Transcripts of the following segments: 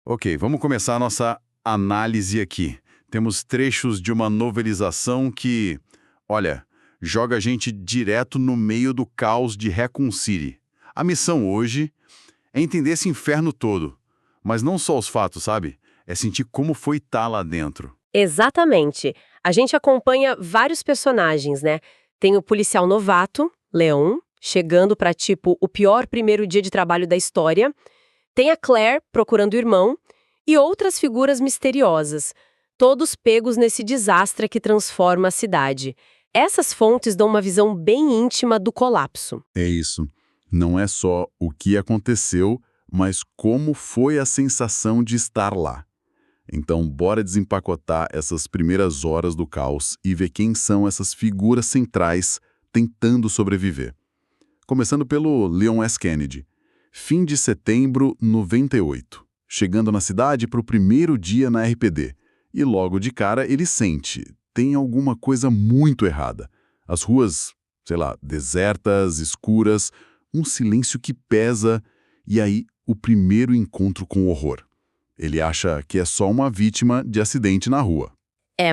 Ok, vamos começar a nossa análise aqui. Temos trechos de uma novelização que, olha, joga a gente direto no meio do caos de Raccoon City. A missão hoje é entender esse inferno todo, mas não só os fatos, sabe? É sentir como foi estar lá dentro. Exatamente. A gente acompanha vários personagens, né? Tem o policial novato, Leon, chegando pra tipo o pior primeiro dia de trabalho da história. Tem a Claire procurando o irmão e outras figuras misteriosas, todos pegos nesse desastre que transforma a cidade. Essas fontes dão uma visão bem íntima do colapso. É isso. Não é só o que aconteceu, mas como foi a sensação de estar lá. Então, bora desempacotar essas primeiras horas do caos e ver quem são essas figuras centrais tentando sobreviver. Começando pelo Leon S. Kennedy. Fim de setembro, 98. Chegando na cidade para o primeiro dia na RPD. E logo de cara ele sente, tem alguma coisa muito errada. As ruas, sei lá, desertas, escuras, um silêncio que pesa, e aí o primeiro encontro com o horror. Ele acha que é só uma vítima de acidente na rua.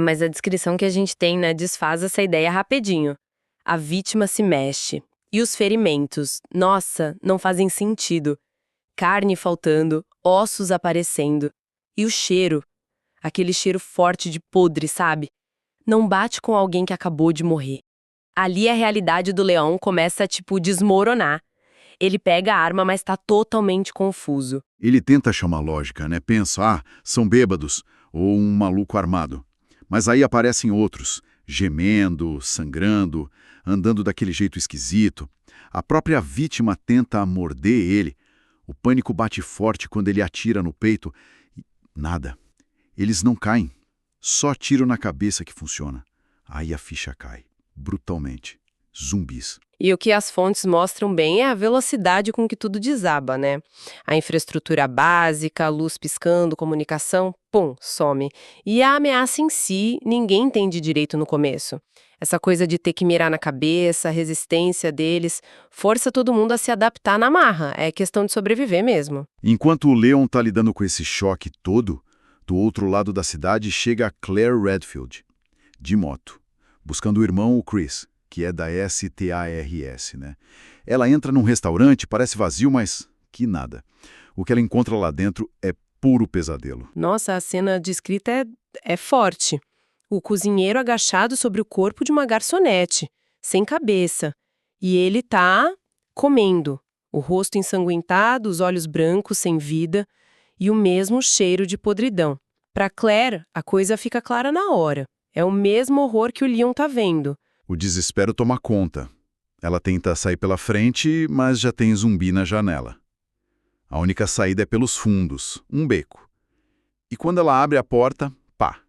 Mas a descrição que a gente tem, né, desfaz essa ideia rapidinho. A vítima se mexe. E os ferimentos, nossa, não fazem sentido. Carne faltando, ossos aparecendo. E o cheiro, aquele cheiro forte de podre, sabe? Não bate com alguém que acabou de morrer. Ali a realidade do Leão começa a, tipo, desmoronar. Ele pega a arma, mas tá totalmente confuso. Ele tenta chamar lógica, né? Pensa, são bêbados, ou um maluco armado. Mas aí aparecem outros, gemendo, sangrando, andando daquele jeito esquisito. A própria vítima tenta morder ele. O pânico bate forte quando ele atira no peito. E nada. Eles não caem. Só tiro na cabeça que funciona. Aí a ficha cai. Brutalmente. Zumbis. E o que as fontes mostram bem é a velocidade com que tudo desaba, né? A infraestrutura básica, a luz piscando, comunicação, pum, some. E a ameaça em si, ninguém entende direito no começo. Essa coisa de ter que mirar na cabeça, a resistência deles, força todo mundo a se adaptar na marra. É questão de sobreviver mesmo. Enquanto o Leon tá lidando com esse choque todo, do outro lado da cidade chega a Claire Redfield, de moto, buscando o irmão, o Chris, que é da STARS, né? Ela entra num restaurante, parece vazio, mas que nada. O que ela encontra lá dentro é puro pesadelo. Nossa, a cena descrita é forte. O cozinheiro agachado sobre o corpo de uma garçonete, sem cabeça. E ele tá comendo. O rosto ensanguentado, os olhos brancos, sem vida, e o mesmo cheiro de podridão. Para Claire, a coisa fica clara na hora. É o mesmo horror que o Leon tá vendo. O desespero toma conta. Ela tenta sair pela frente, mas já tem zumbi na janela. A única saída é pelos fundos, um beco. E quando ela abre a porta, pá!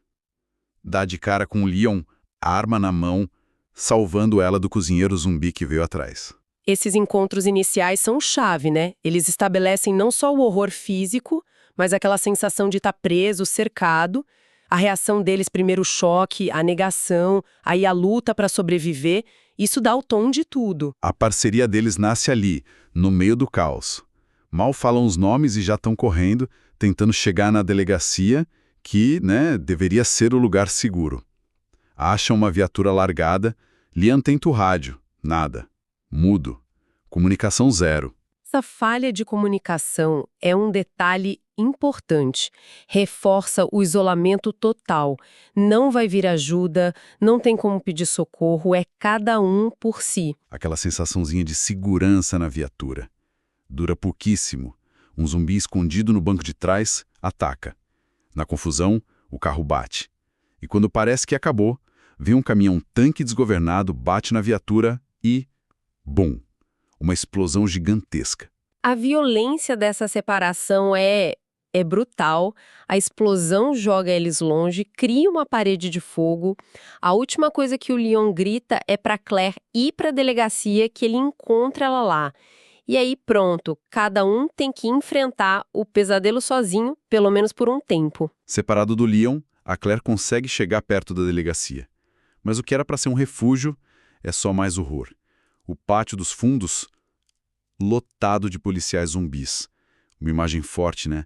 Dá de cara com o Leon, arma na mão, salvando ela do cozinheiro zumbi que veio atrás. Esses encontros iniciais são chave, né? Eles estabelecem não só o horror físico, mas aquela sensação de estar preso, cercado. A reação deles, primeiro o choque, a negação, aí a luta para sobreviver, isso dá o tom de tudo. A parceria deles nasce ali, no meio do caos. Mal falam os nomes e já estão correndo, tentando chegar na delegacia, que, né, deveria ser o lugar seguro. Acham uma viatura largada, Liam tenta o rádio, nada. Mudo. Comunicação zero. Essa falha de comunicação é um detalhe importante. Reforça o isolamento total. Não vai vir ajuda, não tem como pedir socorro, é cada um por si. Aquela sensaçãozinha de segurança na viatura. Dura pouquíssimo. Um zumbi escondido no banco de trás ataca. Na confusão, o carro bate. E quando parece que acabou, vem um caminhão-tanque desgovernado, bate na viatura e... bum! Uma explosão gigantesca. A violência dessa separação é brutal. A explosão joga eles longe, cria uma parede de fogo. A última coisa que o Leon grita é para Claire ir para a delegacia, que ele encontra ela lá. E aí pronto, cada um tem que enfrentar o pesadelo sozinho, pelo menos por um tempo. Separado do Leon, a Claire consegue chegar perto da delegacia. Mas o que era para ser um refúgio é só mais horror. O pátio dos fundos, lotado de policiais zumbis. Uma imagem forte, né?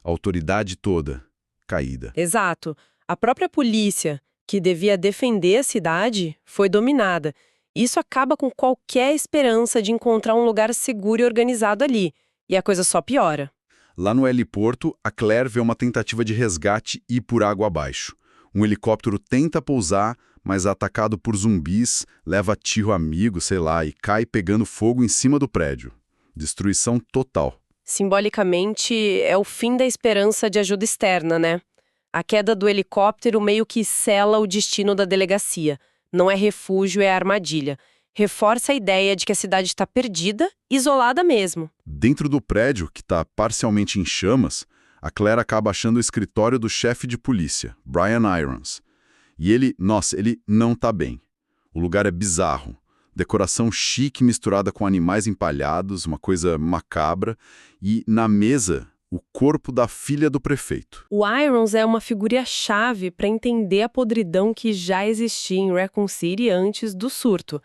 A autoridade toda caída. Exato. A própria polícia, que devia defender a cidade, foi dominada. Isso acaba com qualquer esperança de encontrar um lugar seguro e organizado ali. E a coisa só piora. Lá no heliporto, a Claire vê uma tentativa de resgate ir por água abaixo. Um helicóptero tenta pousar, mas é atacado por zumbis, leva tiro amigo, sei lá, e cai pegando fogo em cima do prédio. Destruição total. Simbolicamente, é o fim da esperança de ajuda externa, né? A queda do helicóptero meio que sela o destino da delegacia. Não é refúgio, é armadilha. Reforça a ideia de que a cidade está perdida, isolada mesmo. Dentro do prédio, que está parcialmente em chamas, a Claire acaba achando o escritório do chefe de polícia, Brian Irons. E ele não tá bem. O lugar é bizarro. Decoração chique misturada com animais empalhados, uma coisa macabra. E, na mesa, o corpo da filha do prefeito. O Irons é uma figura-chave para entender a podridão que já existia em Raccoon City antes do surto.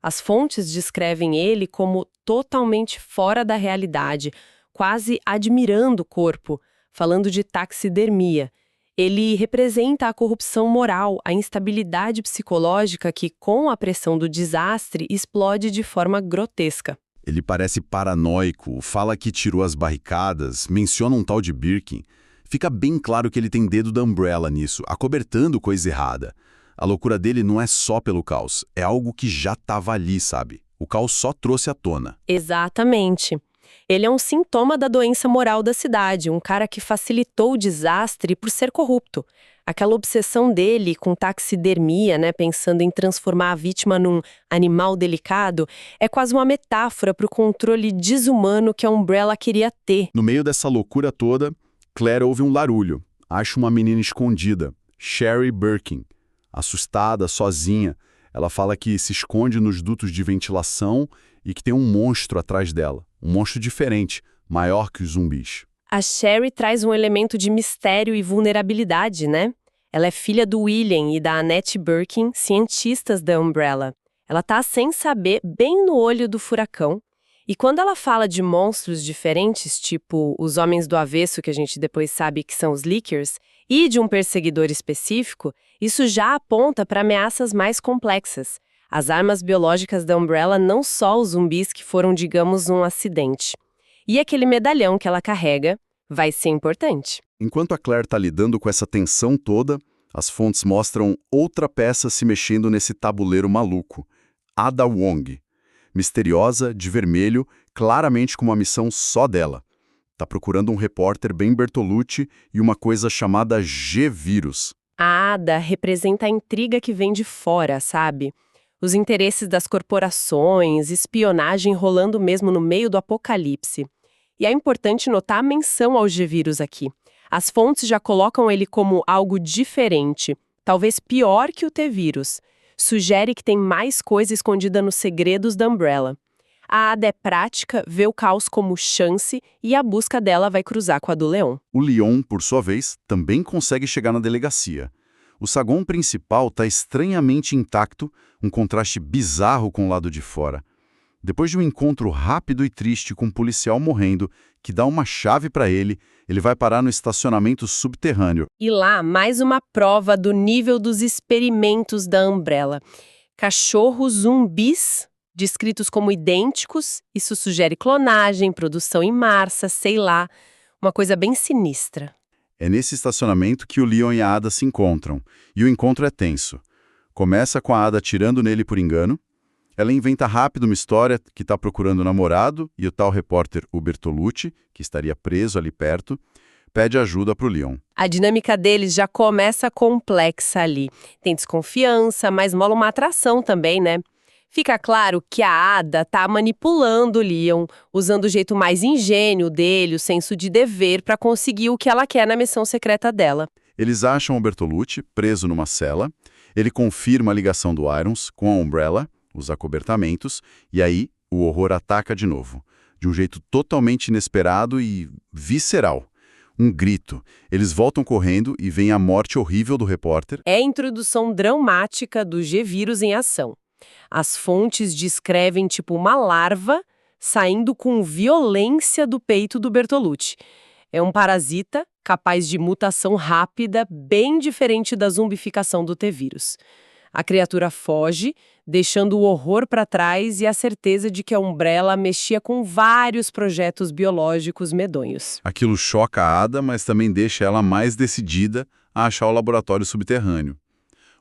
As fontes descrevem ele como totalmente fora da realidade, quase admirando o corpo, falando de taxidermia. Ele representa a corrupção moral, a instabilidade psicológica que, com a pressão do desastre, explode de forma grotesca. Ele parece paranoico, fala que tirou as barricadas, menciona um tal de Birkin. Fica bem claro que ele tem dedo da Umbrella nisso, acobertando coisa errada. A loucura dele não é só pelo caos, é algo que já estava ali, sabe? O caos só trouxe à tona. Exatamente. Ele é um sintoma da doença moral da cidade, um cara que facilitou o desastre por ser corrupto. Aquela obsessão dele com taxidermia, né, pensando em transformar a vítima num animal delicado, é quase uma metáfora para o controle desumano que a Umbrella queria ter. No meio dessa loucura toda, Claire ouve um barulho. Acha uma menina escondida, Sherry Birkin. Assustada, sozinha, ela fala que se esconde nos dutos de ventilação e que tem um monstro atrás dela. Um monstro diferente, maior que os zumbis. A Sherry traz um elemento de mistério e vulnerabilidade, né? Ela é filha do William e da Annette Birkin, cientistas da Umbrella. Ela tá sem saber, bem no olho do furacão. E quando ela fala de monstros diferentes, tipo os Homens do Avesso, que a gente depois sabe que são os Lickers, e de um perseguidor específico, isso já aponta para ameaças mais complexas. As armas biológicas da Umbrella não só os zumbis que foram, digamos, um acidente. E aquele medalhão que ela carrega vai ser importante. Enquanto a Claire está lidando com essa tensão toda, as fontes mostram outra peça se mexendo nesse tabuleiro maluco. Ada Wong. Misteriosa, de vermelho, claramente com uma missão só dela. Tá procurando um repórter bem Bertolucci e uma coisa chamada G-Vírus. A Ada representa a intriga que vem de fora, sabe? Os interesses das corporações, espionagem rolando mesmo no meio do apocalipse. E é importante notar a menção ao G-Vírus aqui. As fontes já colocam ele como algo diferente, talvez pior que o T-Vírus. Sugere que tem mais coisa escondida nos segredos da Umbrella. A Ada é prática, vê o caos como chance e a busca dela vai cruzar com a do Leon. O Leon, por sua vez, também consegue chegar na delegacia. O saguão principal está estranhamente intacto, um contraste bizarro com o lado de fora. Depois de um encontro rápido e triste com um policial morrendo, que dá uma chave para ele, ele vai parar no estacionamento subterrâneo. E lá, mais uma prova do nível dos experimentos da Umbrella. Cachorros zumbis, descritos como idênticos, isso sugere clonagem, produção em massa, sei lá, uma coisa bem sinistra. É nesse estacionamento que o Leon e a Ada se encontram, e o encontro é tenso. Começa com a Ada atirando nele por engano. Ela inventa rápido uma história que está procurando o namorado e o tal repórter, o Bertolucci, que estaria preso ali perto, pede ajuda para o Leon. A dinâmica deles já começa complexa ali. Tem desconfiança, mas mola uma atração também, né? Fica claro que a Ada tá manipulando o Leon, usando o jeito mais ingênuo dele, o senso de dever, para conseguir o que ela quer na missão secreta dela. Eles acham o Bertolucci preso numa cela, ele confirma a ligação do Irons com a Umbrella, os acobertamentos, e aí o horror ataca de novo, de um jeito totalmente inesperado e visceral. Um grito. Eles voltam correndo e veem a morte horrível do repórter. É a introdução dramática do G-Vírus em ação. As fontes descrevem tipo uma larva saindo com violência do peito do Bertolucci. É um parasita capaz de mutação rápida, bem diferente da zumbificação do T-vírus. A criatura foge, deixando o horror para trás e a certeza de que a Umbrella mexia com vários projetos biológicos medonhos. Aquilo choca a Ada, mas também deixa ela mais decidida a achar o laboratório subterrâneo.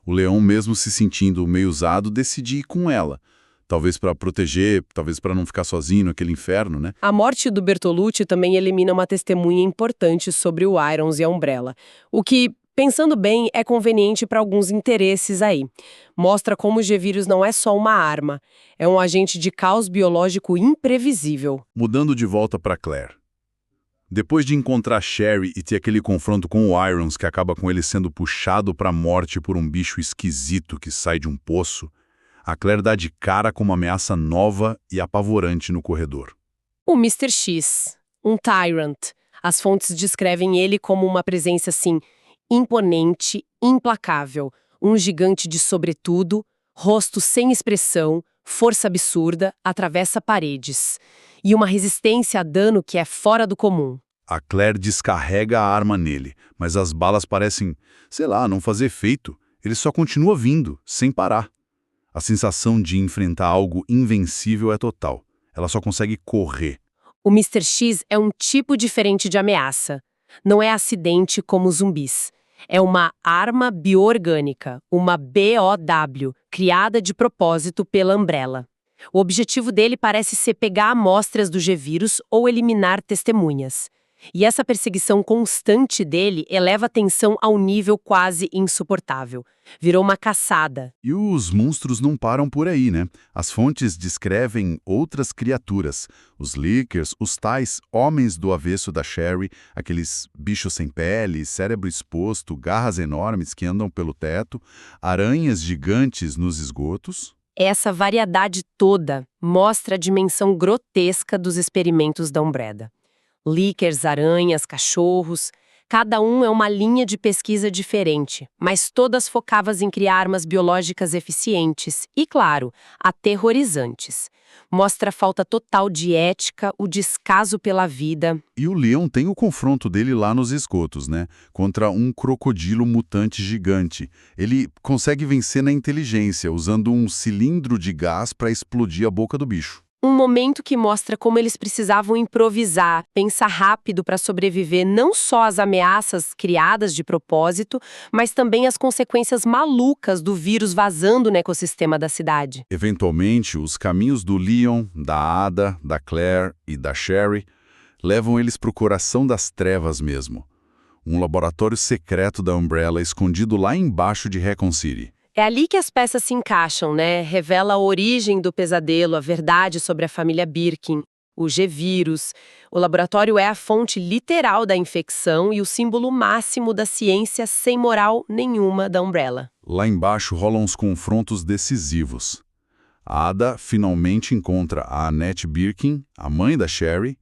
O Leão, mesmo se sentindo meio usado, decide ir com ela. Talvez para proteger, talvez para não ficar sozinho naquele inferno, né? A morte do Bertolucci também elimina uma testemunha importante sobre o Irons e a Umbrella, o que, pensando bem, é conveniente para alguns interesses aí. Mostra como o G-Vírus não é só uma arma, é um agente de caos biológico imprevisível. Mudando de volta para Claire. Depois de encontrar Sherry e ter aquele confronto com o Irons que acaba com ele sendo puxado para a morte por um bicho esquisito que sai de um poço, a Claire dá de cara com uma ameaça nova e apavorante no corredor. O Mr. X, um Tyrant. As fontes descrevem ele como uma presença, assim, imponente, implacável, um gigante de sobretudo, rosto sem expressão, força absurda, atravessa paredes. E uma resistência a dano que é fora do comum. A Claire descarrega a arma nele, mas as balas parecem, sei lá, não fazer efeito. Ele só continua vindo, sem parar. A sensação de enfrentar algo invencível é total. Ela só consegue correr. O Mr. X é um tipo diferente de ameaça. Não é acidente como os zumbis. É uma arma bioorgânica, uma BOW, criada de propósito pela Umbrella. O objetivo dele parece ser pegar amostras do G-Vírus ou eliminar testemunhas. E essa perseguição constante dele eleva a tensão a um nível quase insuportável. Virou uma caçada. E os monstros não param por aí, né? As fontes descrevem outras criaturas. Os Lickers, os tais homens do avesso da Sherry, aqueles bichos sem pele, cérebro exposto, garras enormes que andam pelo teto, aranhas gigantes nos esgotos. Essa variedade toda mostra a dimensão grotesca dos experimentos da Umbrella. Lickers, aranhas, cachorros, cada um é uma linha de pesquisa diferente, mas todas focadas em criar armas biológicas eficientes e, claro, aterrorizantes. Mostra a falta total de ética, o descaso pela vida. E o Leon tem o confronto dele lá nos esgotos, né? Contra um crocodilo mutante gigante. Ele consegue vencer na inteligência, usando um cilindro de gás para explodir a boca do bicho. Um momento que mostra como eles precisavam improvisar, pensar rápido para sobreviver não só às ameaças criadas de propósito, mas também às consequências malucas do vírus vazando no ecossistema da cidade. Eventualmente, os caminhos do Leon, da Ada, da Claire e da Sherry levam eles para o coração das trevas mesmo. Um laboratório secreto da Umbrella escondido lá embaixo de Recon City. É ali que as peças se encaixam, né? Revela a origem do pesadelo, a verdade sobre a família Birkin, o G-Vírus. O laboratório é a fonte literal da infecção e o símbolo máximo da ciência sem moral nenhuma da Umbrella. Lá embaixo rolam uns confrontos decisivos. A Ada finalmente encontra a Annette Birkin, a mãe da Sherry.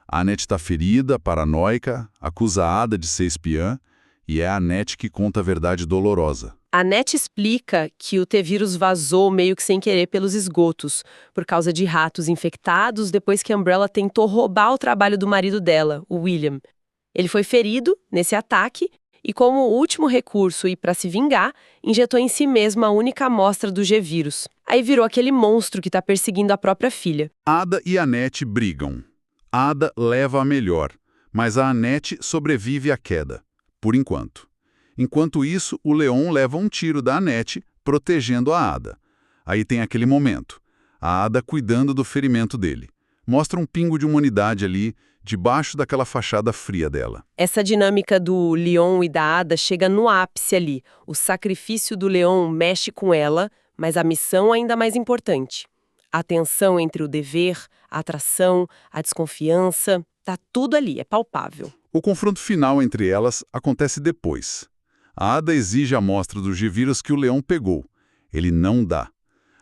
A Annette está ferida, paranoica, acusa a Ada de ser espiã, e é a Annette que conta a verdade dolorosa. A Annette explica que o T-vírus vazou meio que sem querer pelos esgotos, por causa de ratos infectados depois que a Umbrella tentou roubar o trabalho do marido dela, o William. Ele foi ferido nesse ataque e, como último recurso e para se vingar, injetou em si mesmo a única amostra do G-vírus. Aí virou aquele monstro que está perseguindo a própria filha. Ada e Annette brigam. Ada leva a melhor, mas a Annette sobrevive à queda, por enquanto. Enquanto isso, o Leon leva um tiro da Annette, protegendo a Ada. Aí tem aquele momento, a Ada cuidando do ferimento dele. Mostra um pingo de humanidade ali, debaixo daquela fachada fria dela. Essa dinâmica do Leon e da Ada chega no ápice ali. O sacrifício do Leon mexe com ela, mas a missão ainda mais importante. A tensão entre o dever, a atração, a desconfiança, tá tudo ali, é palpável. O confronto final entre elas acontece depois. A Ada exige a amostra do G-Vírus que o Leon pegou. Ele não dá.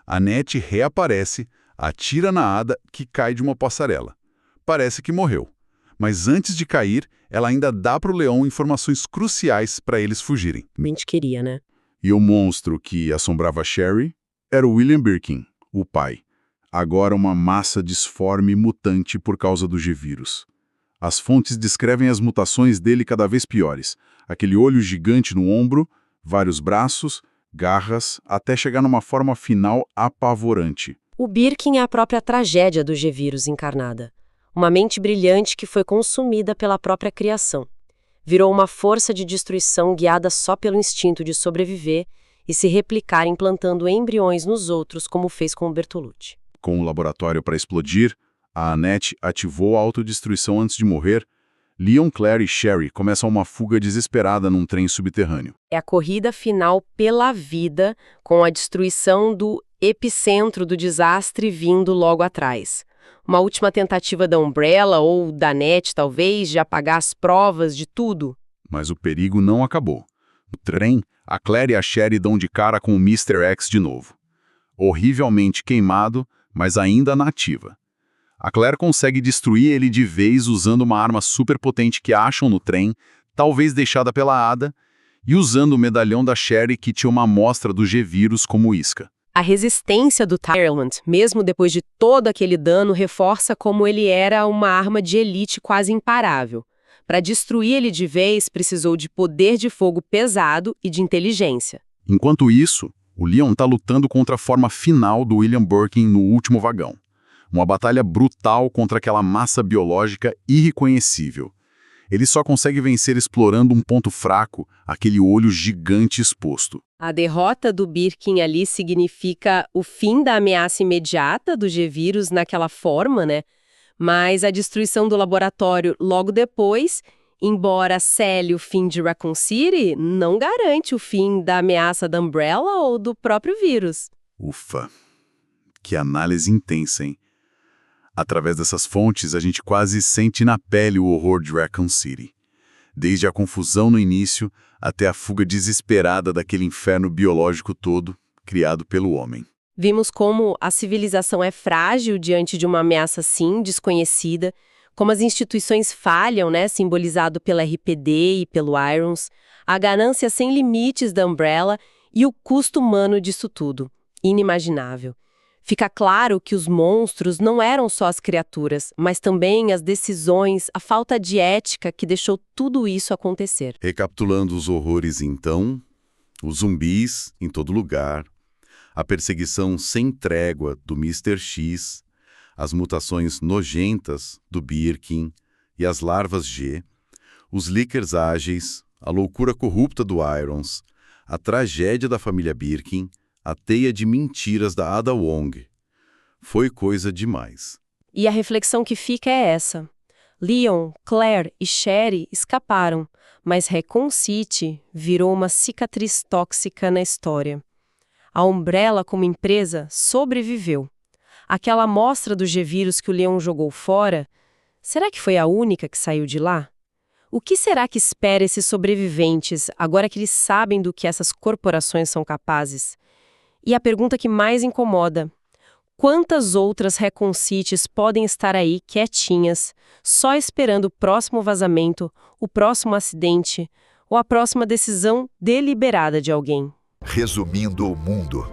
A Annette reaparece, atira na Ada, que cai de uma passarela. Parece que morreu. Mas antes de cair, ela ainda dá para o Leon informações cruciais para eles fugirem. Mente queria, né? E o monstro que assombrava Sherry era o William Birkin, o pai. Agora uma massa disforme e mutante por causa do G-Vírus. As fontes descrevem as mutações dele cada vez piores. Aquele olho gigante no ombro, vários braços, garras, até chegar numa forma final apavorante. O Birkin é a própria tragédia do G-Vírus encarnada. Uma mente brilhante que foi consumida pela própria criação. Virou uma força de destruição guiada só pelo instinto de sobreviver e se replicar implantando embriões nos outros, como fez com o Bertolucci. Com o laboratório para explodir, a Annette ativou a autodestruição antes de morrer. Leon, Claire e Sherry começam uma fuga desesperada num trem subterrâneo. É a corrida final pela vida, com a destruição do epicentro do desastre vindo logo atrás. Uma última tentativa da Umbrella, ou da Annette talvez, de apagar as provas de tudo. Mas o perigo não acabou. No trem, a Claire e a Sherry dão de cara com o Mr. X de novo. Horrivelmente queimado, mas ainda na ativa. A Claire consegue destruir ele de vez usando uma arma superpotente que acham no trem, talvez deixada pela Ada, e usando o medalhão da Sherry que tinha uma amostra do G-Vírus como isca. A resistência do Tyrant, mesmo depois de todo aquele dano, reforça como ele era uma arma de elite quase imparável. Para destruir ele de vez, precisou de poder de fogo pesado e de inteligência. Enquanto isso, o Leon está lutando contra a forma final do William Birkin no último vagão. Uma batalha brutal contra aquela massa biológica irreconhecível. Ele só consegue vencer explorando um ponto fraco, aquele olho gigante exposto. A derrota do Birkin ali significa o fim da ameaça imediata do G-Vírus naquela forma, né? Mas a destruição do laboratório logo depois, embora cele o fim de Raccoon City, não garante o fim da ameaça da Umbrella ou do próprio vírus. Ufa, que análise intensa, hein? Através dessas fontes, a gente quase sente na pele o horror de Raccoon City. Desde a confusão no início até a fuga desesperada daquele inferno biológico todo criado pelo homem. Vimos como a civilização é frágil diante de uma ameaça assim, desconhecida, como as instituições falham, né, simbolizado pela RPD e pelo Irons, a ganância sem limites da Umbrella e o custo humano disso tudo, inimaginável. Fica claro que os monstros não eram só as criaturas, mas também as decisões, a falta de ética que deixou tudo isso acontecer. Recapitulando os horrores então, os zumbis em todo lugar, a perseguição sem trégua do Mr. X, as mutações nojentas do Birkin e as larvas G, os líquers ágeis, a loucura corrupta do Irons, a tragédia da família Birkin, a teia de mentiras da Ada Wong. Foi coisa demais. E a reflexão que fica é essa. Leon, Claire e Sherry escaparam, mas Raccoon City virou uma cicatriz tóxica na história. A Umbrella, como empresa, sobreviveu. Aquela amostra do G-Vírus que o Leon jogou fora, será que foi a única que saiu de lá? O que será que espera esses sobreviventes, agora que eles sabem do que essas corporações são capazes? E a pergunta que mais incomoda: quantas outras Raccoon Cities podem estar aí quietinhas, só esperando o próximo vazamento, o próximo acidente ou a próxima decisão deliberada de alguém? Resumindo o mundo,